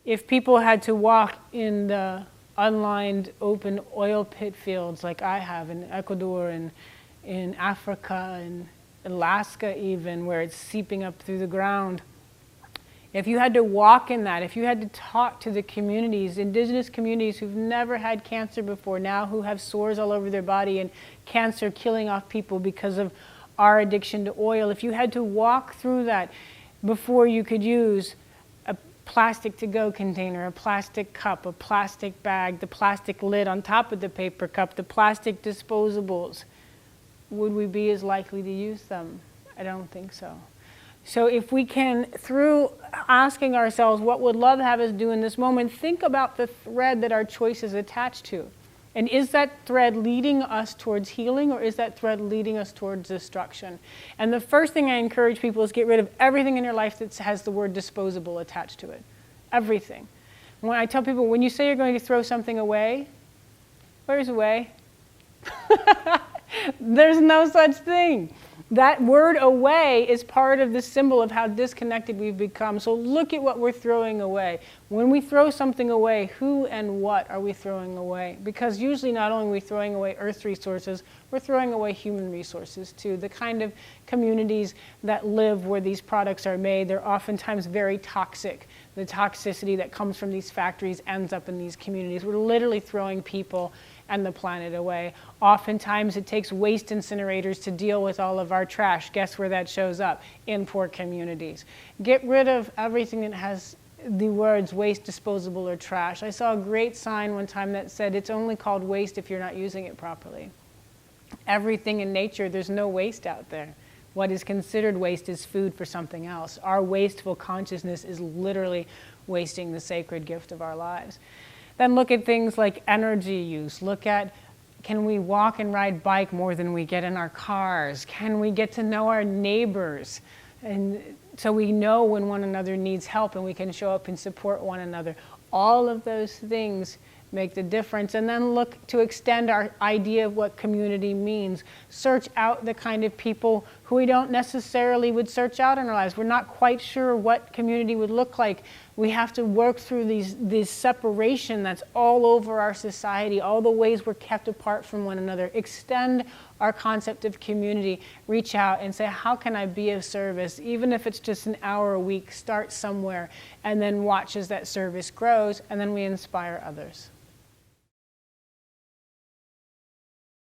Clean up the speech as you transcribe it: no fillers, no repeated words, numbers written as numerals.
If people had to walk in the unlined open oil pit fields like I have in Ecuador and in Africa and Alaska even, where it's seeping up through the ground, if you had to walk in that, if you had to talk to the communities, indigenous communities who've never had cancer before, now who have sores all over their body and cancer killing off people because of our addiction to oil, if you had to walk through that before you could use a plastic to-go container, a plastic cup, a plastic bag, the plastic lid on top of the paper cup, the plastic disposables, would we be as likely to use them? I don't think so. So if we can, through asking ourselves, what would love have us do in this moment, think about the thread that our choice is attached to. And is that thread leading us towards healing, or is that thread leading us towards destruction? And the first thing I encourage people is get rid of everything in your life that has the word disposable attached to it. Everything. When I tell people, when you say you're going to throw something away, where's away? There's no such thing. That word away is part of the symbol of how disconnected we've become. So look at what we're throwing away. When we throw something away, who and what are we throwing away? Because usually not only are we throwing away earth resources, we're throwing away human resources too. The kind of communities that live where these products are made, they're oftentimes very toxic. The toxicity that comes from these factories ends up in these communities. We're literally throwing people and the planet away. Oftentimes it takes waste incinerators to deal with all of our trash. Guess where that shows up? In poor communities. Get rid of everything that has the words waste, disposable, or trash. I saw a great sign one time that said it's only called waste if you're not using it properly. Everything in nature, there's no waste out there. What is considered waste is food for something else. Our wasteful consciousness is literally wasting the sacred gift of our lives. Then look at things like energy use. Look at, can we walk and ride bike more than we get in our cars? Can we get to know our neighbors? And so we know when one another needs help and we can show up and support one another. All of those things make the difference. And then look to extend our idea of what community means. Search out the kind of people who we don't necessarily would search out in our lives. We're not quite sure what community would look like. We have to work through this separation that's all over our society, all the ways we're kept apart from one another. Extend our concept of community. Reach out and say, how can I be of service? Even if it's just an hour a week, start somewhere and then watch as that service grows, and then we inspire others.